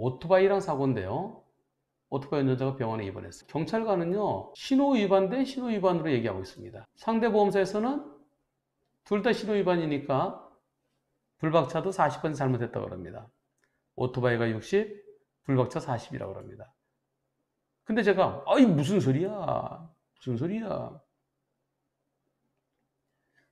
오토바이랑 사고인데요. 오토바이 운전자가 병원에 입원했어요. 경찰관은요, 신호 위반 대 신호 위반으로 얘기하고 있습니다. 상대 보험사에서는 둘 다 신호 위반이니까 불박차도 40% 잘못했다고 합니다. 오토바이가 60, 불박차 40이라고 합니다. 근데 제가 아이 무슨 소리야? 무슨 소리야?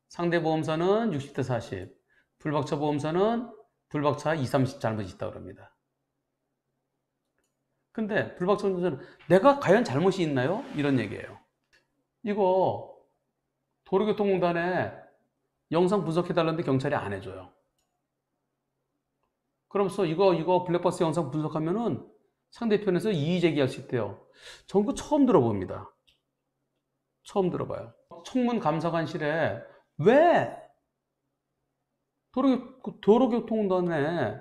상대 보험사는 60대 40, 불박차 보험사는 불박차 20, 30 잘못이 있다고 합니다. 근데 불박차 운전자는 내가 과연 잘못이 있나요? 이런 얘기예요. 이거 도로교통공단에 영상 분석해달라는데 경찰이 안 해줘요. 그러면서 이거 블랙박스 영상 분석하면은 상대편에서 이의 제기할 수 있대요. 전 그거 처음 들어봅니다. 처음 들어봐요. 청문 감사관실에 왜 도로교통공단에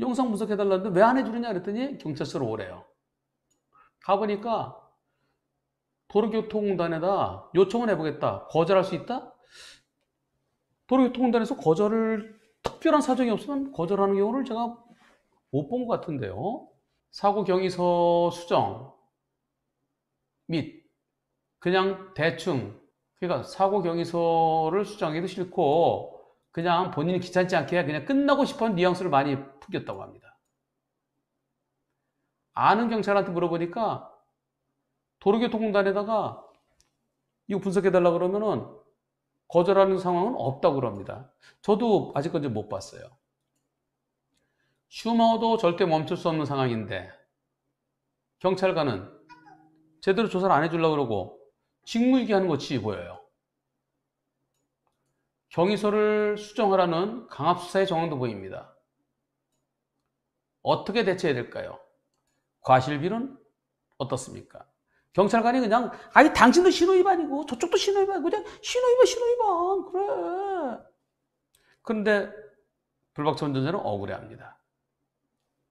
영상 분석해달라는데 왜 안 해주느냐 그랬더니 경찰서로 오래요. 가보니까 도로교통공단에다 요청을 해보겠다. 거절할 수 있다? 도로교통공단에서 거절을 특별한 사정이 없으면 거절하는 경우를 제가 못 본 것 같은데요. 사고 경위서 수정 및 그냥 대충 그러니까 사고 경위서를 수정해도 싫고 그냥 본인이 귀찮지 않게 그냥 끝나고 싶은 뉘앙스를 많이 풍겼다고 합니다. 아는 경찰한테 물어보니까 도로교통공단에다가 이거 분석해달라 그러면은 거절하는 상황은 없다고 그럽니다. 저도 아직까지 못 봤어요. 슈마어도 절대 멈출 수 없는 상황인데 경찰관은 제대로 조사를 안 해주려고 그러고 직무유기 하는 것이 보여요. 경위서를 수정하라는 강압수사의 정황도 보입니다. 어떻게 대처해야 될까요? 과실비는 어떻습니까? 경찰관이 그냥 아니 당신도 신호위반이고 저쪽도 신호위반이고 그냥 신호위반 그래. 그런데 불박차 운전자는 억울해합니다.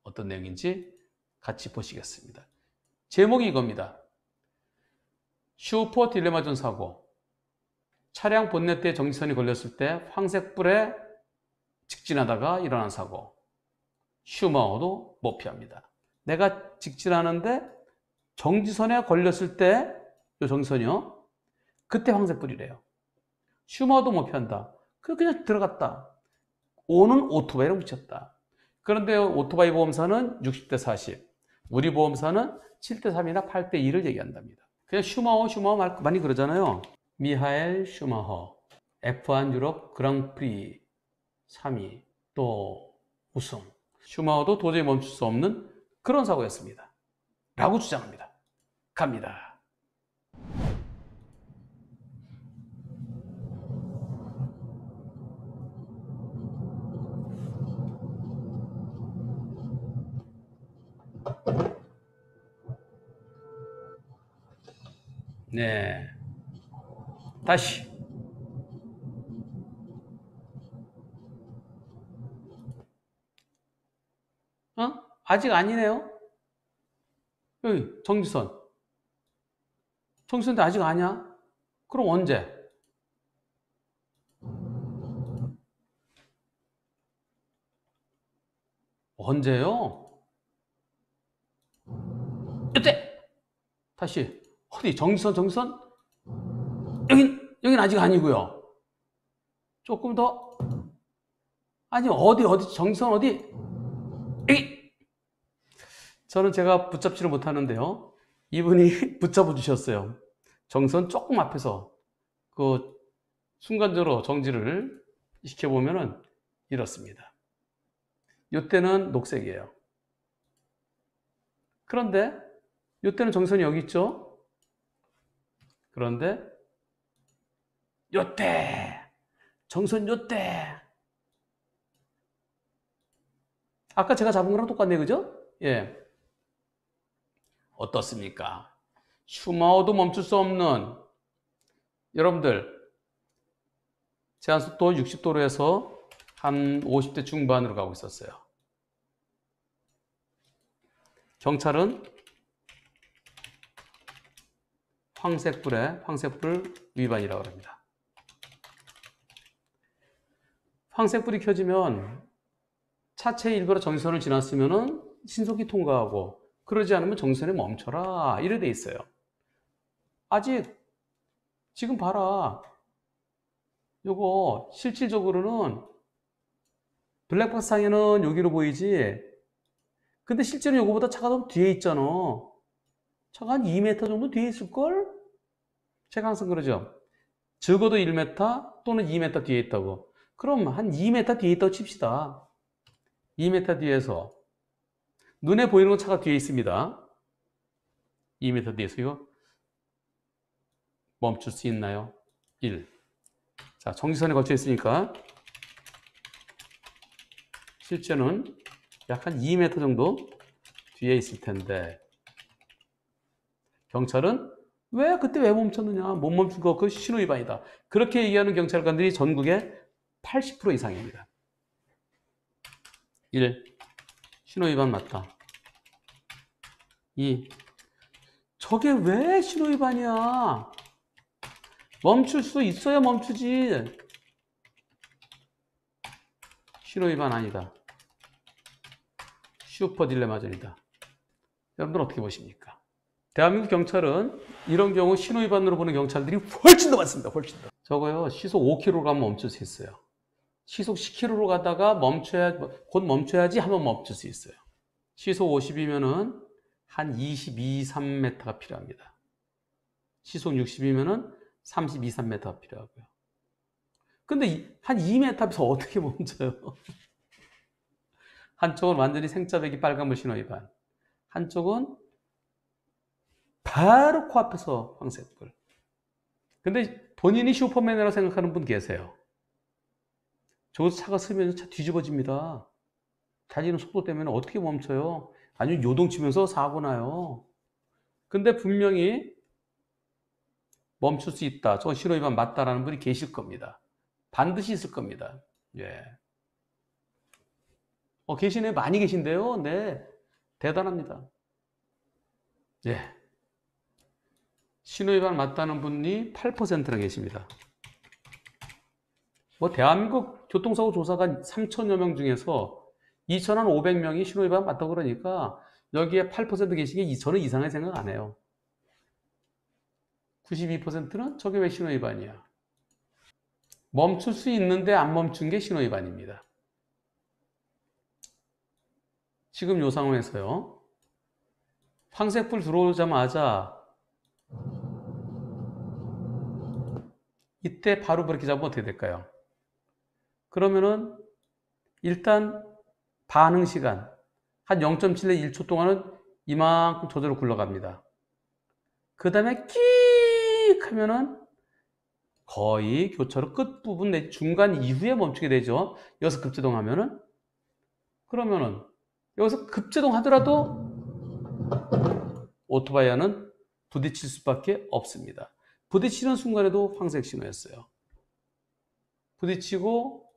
어떤 내용인지 같이 보시겠습니다. 제목이 이겁니다. 슈퍼 딜레마존 사고. 차량 본네트에 정지선이 걸렸을 때 황색불에 직진하다가 일어난 사고. 슈마어도 못 피합니다. 내가 직진하는데 정지선에 걸렸을 때 이 정지선이요. 그때 황색불이래요. 슈마어도 못 피한다. 그냥 들어갔다. 오는 오토바이를 묻혔다. 그런데 오토바이 보험사는 60대 40, 우리 보험사는 7대 3이나 8대 2를 얘기한답니다. 그냥 슈마허 많이 그러잖아요. 미하엘 슈마허, F1 유럽 그랑프리 3위, 또 우승. 슈마허도 도저히 멈출 수 없는 그런 사고였습니다. 라고 주장합니다. 갑니다. 네. 다시. 아직 아니네요? 여기, 정지선. 정지선인데 아직 아니야? 그럼 언제? 언제요? 이때! 다시. 어디? 정지선? 여긴 아직 아니고요. 조금 더. 아니, 어디? 정지선 어디? 여기! 저는 제가 붙잡지를 못하는데요. 이분이 붙잡아 주셨어요. 정선 조금 앞에서 그 순간적으로 정지를 시켜보면은 이렇습니다. 이때는 녹색이에요. 그런데 이때는 정선이 여기 있죠? 그런데 요때 정선 요때 아까 제가 잡은 거랑 똑같네 그죠? 예. 어떻습니까? 슈마어도 멈출 수 없는 여러분들 제한속도 60도로에서 한 50대 중반으로 가고 있었어요. 경찰은 황색불 위반이라고 합니다. 황색불이 켜지면 차체 일부러 정지선을 지났으면은 신속히 통과하고, 그러지 않으면 정지선에 멈춰라 이래 돼 있어요. 아직 지금 봐라. 요거 실질적으로는 블랙박스 상에는 여기로 보이지. 근데 실제로 요거보다 차가 좀 뒤에 있잖아. 차가 한 2m 정도 뒤에 있을걸? 제가 항상 그러죠. 적어도 1m 또는 2m 뒤에 있다고. 그럼 한 2m 뒤에 있다고 칩시다. 2m 뒤에서 눈에 보이는 건 차가 뒤에 있습니다. 2m 뒤에서 이거 멈출 수 있나요? 1. 자, 정지선에 걸쳐 있으니까 실제는 약 한 2m 정도 뒤에 있을 텐데 경찰은 그때 왜 멈췄느냐? 못 멈춘 거 그 신호위반이다. 그렇게 얘기하는 경찰관들이 전국의 80% 이상입니다. 1. 신호위반 맞다. 2. 저게 왜 신호위반이야? 멈출 수 있어야 멈추지. 신호위반 아니다. 슈퍼 딜레마전이다. 여러분들 어떻게 보십니까? 대한민국 경찰은 이런 경우 신호위반으로 보는 경찰들이 훨씬 더 많습니다. 훨씬 더. 저거요, 시속 5km로 가면 멈출 수 있어요. 시속 10km로 가다가 곧 멈춰야지 하면 멈출 수 있어요. 시속 50이면은 한 22, 3m가 필요합니다. 시속 60이면은 32, 3m가 필요하고요. 근데 한 2m 앞에서 어떻게 멈춰요? 한쪽은 완전히 생짜배기 빨간불 신호위반, 한쪽은 바로 코앞에서 황색불. 근데 본인이 슈퍼맨이라고 생각하는 분 계세요. 저기서 차가 쓰면 차 뒤집어집니다. 달리는 속도 때문에 어떻게 멈춰요? 아니면 요동치면서 사고 나요. 근데 분명히 멈출 수 있다. 저건 신호위반 맞다라는 분이 계실 겁니다. 반드시 있을 겁니다. 예. 계시네. 많이 계신데요. 네. 대단합니다. 예. 신호위반 맞다는 분이 8%나 계십니다. 대한민국 교통사고 조사관 3천여 명 중에서 2,500명이 신호위반 맞다고 그러니까 여기에 8% 계시기에 저는 이상하게 생각 안 해요. 92%는 저게 왜 신호위반이야? 멈출 수 있는데 안 멈춘 게 신호위반입니다. 지금 요 상황에서요. 황색불 들어오자마자 이때 바로 브레이크 잡으면 어떻게 될까요? 그러면은 일단 반응 시간 한 0.7내 1초 동안은 이만큼 저절로 굴러갑니다. 그 다음에 끼익 하면은 거의 교차로 끝부분 내 중간 이후에 멈추게 되죠. 여기서 급제동 하면은. 그러면은 여기서 급제동 하더라도 오토바이와는 부딪힐 수밖에 없습니다. 부딪히는 순간에도 황색 신호였어요. 부딪히고,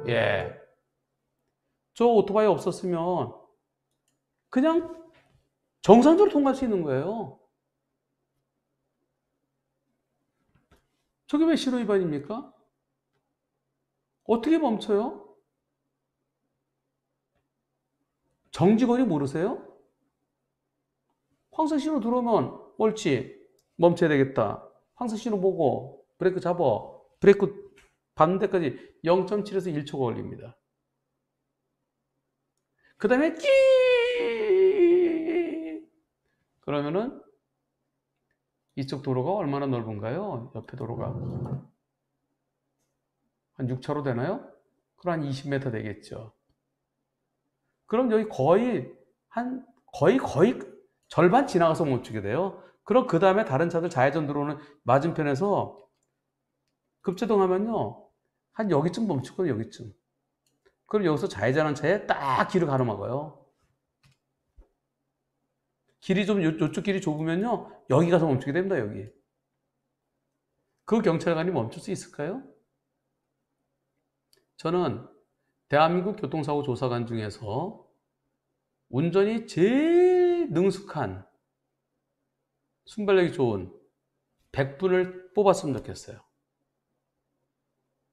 예. 저 오토바이 없었으면 그냥 정상적으로 통과할 수 있는 거예요. 저게 왜 신호위반입니까? 어떻게 멈춰요? 정지거리 모르세요? 황색 신호 들어오면 옳지, 멈춰야 되겠다. 황색 신호 보고 브레이크 잡어. 브레이크 밟는 데까지 0.7에서 1초가 걸립니다. 그 다음에 끼 그러면은 이쪽 도로가 얼마나 넓은가요? 옆에 도로가 한 6차로 되나요? 그럼 한 20m 되겠죠. 그럼 여기 거의 절반 지나가서 멈추게 돼요. 그럼 그 다음에 다른 차들 좌회전 들어오는 맞은편에서 급제동하면요, 한 여기쯤 멈추거든요. 여기쯤. 그럼 여기서 좌회전한 차에 딱 길을 가로막아요. 길이 좀 요쪽 길이 좁으면요, 여기 가서 멈추게 됩니다. 여기. 그 경찰관이 멈출 수 있을까요? 저는 대한민국 교통사고 조사관 중에서 운전이 제일 능숙한, 순발력이 좋은 100분을 뽑았으면 좋겠어요.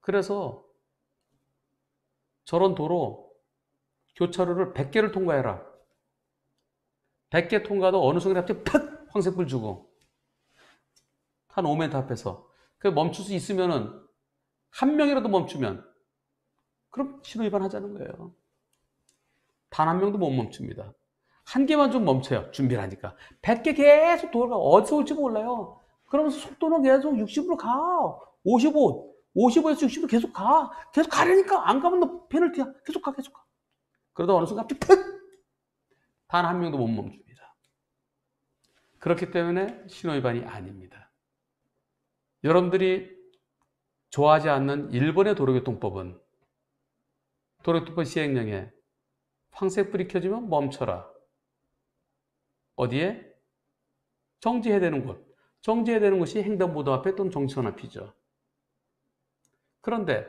그래서 저런 도로 교차로를 100개를 통과해라. 100개 통과도 어느 순간에 갑자기 팍! 황색불 주고 한 5m 앞에서 그 멈출 수 있으면은 한 명이라도 멈추면 그럼 신호위반 하자는 거예요. 단 한 명도 못 멈춥니다. 한 개만 좀 멈춰요. 준비를 하니까. 100개 계속 도로가 어디서 올지 몰라요. 그러면서 속도는 계속 60으로 가. 55, 55에서 60으로 계속 가. 계속 가려니까 안 가면 너 페널티야. 계속 가, 계속 가. 그러다 어느 순간 갑자기 팍! 단 한 명도 못 멈춥니다. 그렇기 때문에 신호위반이 아닙니다. 여러분들이 좋아하지 않는 일본의 도로교통법은 도로교통법 시행령에 황색불이 켜지면 멈춰라. 어디에? 정지해야 되는 곳. 정지해야 되는 곳이 횡단보도 앞에 또는 정지선 앞이죠. 그런데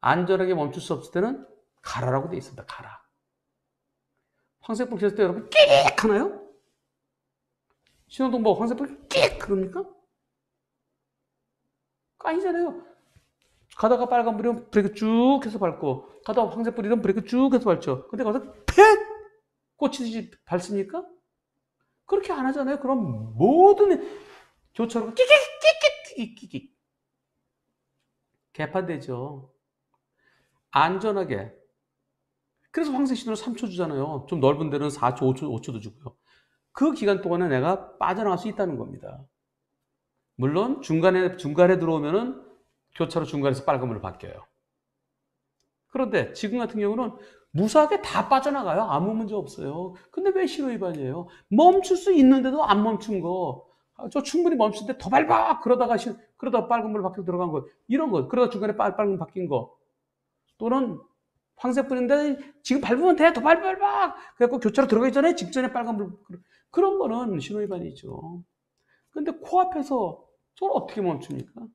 안전하게 멈출 수 없을 때는 가라라고 돼 있습니다. 가라. 황색불 켰을 때 여러분 끼익 하나요? 신호등 보고 황색불 끼익 그럽니까? 아니잖아요. 가다가 빨간불이면 브레이크 쭉 해서 밟고 가다가 황색불이면 브레이크 쭉 해서 밟죠. 근데 가서 팩! 꽂히듯이 밟습니까? 그렇게 안 하잖아요. 그럼 모든 교차로가 끼익 개판되죠. 안전하게. 그래서 황색 신호를 3초 주잖아요. 좀 넓은 데는 4초, 5초도 주고요. 그 기간 동안에 내가 빠져나갈 수 있다는 겁니다. 물론 중간에 들어오면은 교차로 중간에서 빨간불로 바뀌어요. 그런데 지금 같은 경우는 무사하게 다 빠져나가요. 아무 문제 없어요. 근데 왜 신호위반이에요? 멈출 수 있는데도 안 멈춘 거. 저 충분히 멈출 때 더 밟아! 그러다 빨간불 바뀌어 들어간 거. 이런 거. 그러다 중간에 빨간불 바뀐 거. 또는 황색불인데 지금 밟으면 돼! 더 밟아! 그래갖고 교차로 들어가기 전에 직전에 빨간불. 그런 거는 신호위반이죠. 근데 코앞에서 저걸 어떻게 멈춥니까?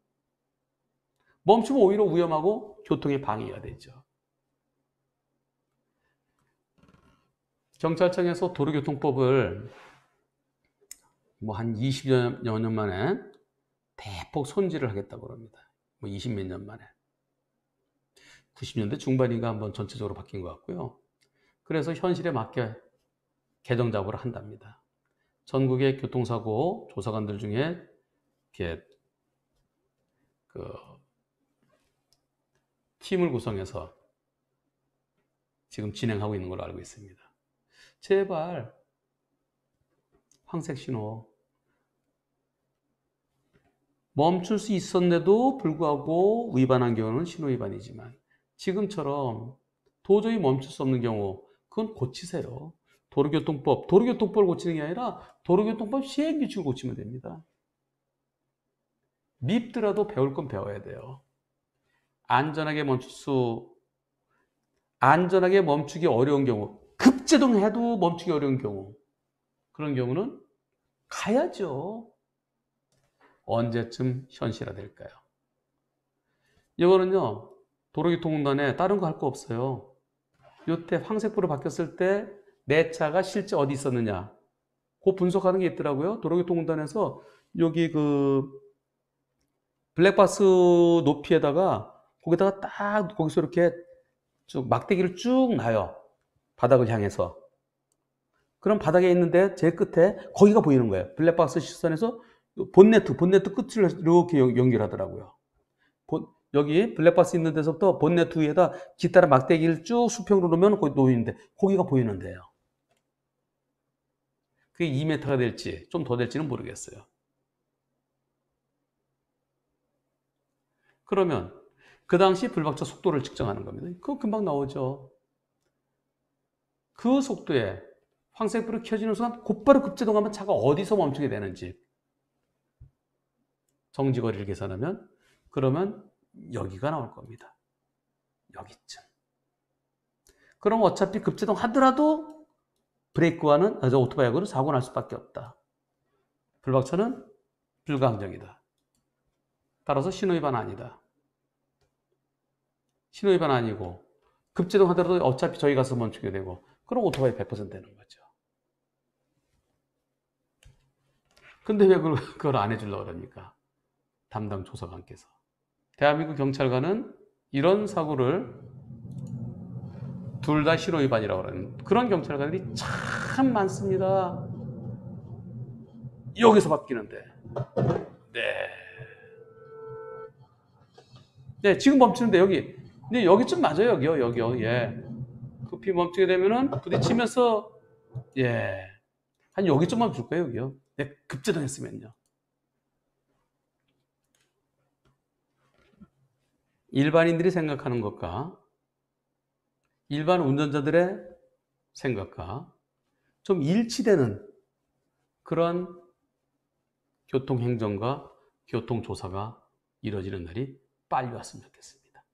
멈추면 오히려 위험하고 교통에 방해가 되죠. 경찰청에서 도로교통법을 한 20여 년 만에 대폭 손질을 하겠다고 합니다. 20 몇 년 만에. 90년대 중반인가 한번 전체적으로 바뀐 것 같고요. 그래서 현실에 맞게 개정 작업을 한답니다. 전국의 교통사고 조사관들 중에 이렇게 팀을 구성해서 지금 진행하고 있는 걸로 알고 있습니다. 제발 황색 신호 멈출 수 있었는데도 불구하고 위반한 경우는 신호 위반이지만 지금처럼 도저히 멈출 수 없는 경우 그건 고치세요. 도로교통법을 고치는 게 아니라 도로교통법 시행규칙을 고치면 됩니다. 밉더라도 배울 건 배워야 돼요. 안전하게 멈추기 어려운 경우, 급제동해도 멈추기 어려운 경우, 그런 경우는 가야죠. 언제쯤 현실화될까요? 이거는요, 도로교통공단에 다른 거 할 거 없어요. 요때 황색불로 바뀌었을 때 내 차가 실제 어디 있었느냐, 그 분석하는 게 있더라고요. 도로교통공단에서 여기 블랙박스 높이에다가 거기다가 딱 거기서 이렇게 쭉 막대기를 쭉 놔요. 바닥을 향해서. 그럼 바닥에 있는데 제일 끝에 거기가 보이는 거예요. 블랙박스 시선에서 본네트 끝을 이렇게 연결하더라고요. 여기 블랙박스 있는 데서부터 본네트 위에다 깃따라 막대기를 쭉 수평으로 놓으면 거기 놓이는데 거기가 보이는데요. 그게 2m가 될지 좀 더 될지는 모르겠어요. 그러면 그 당시 불박차 속도를 측정하는 겁니다. 그거 금방 나오죠. 그 속도에 황색불이 켜지는 순간 곧바로 급제동하면 차가 어디서 멈추게 되는지 정지거리를 계산하면 그러면 여기가 나올 겁니다. 여기쯤. 그럼 어차피 급제동 하더라도 오토바이하고는 사고 날 수밖에 없다. 불박차는 불가항적이다. 따라서 신호위반 아니다. 신호위반 아니고 급제동 하더라도 어차피 저희 가서 멈추게 되고 그럼 오토바이 100% 되는 거죠. 근데 왜 그걸 안 해주려고 그럽니까? 담당 조사관께서. 대한민국 경찰관은 이런 사고를 둘 다 신호 위반이라고 하는 그런 경찰관들이 참 많습니다. 여기서 바뀌는데. 네. 네, 지금 멈추는데 여기. 근데 여기쯤 맞아요, 여기요. 예. 급히 멈추게 되면은 부딪히면서, 예. 한 여기쯤 멈출 거예요, 여기요. 네, 급제동했으면요. 일반인들이 생각하는 것과 일반 운전자들의 생각과 좀 일치되는 그런 교통행정과 교통조사가 이루어지는 날이 빨리 왔으면 좋겠습니다.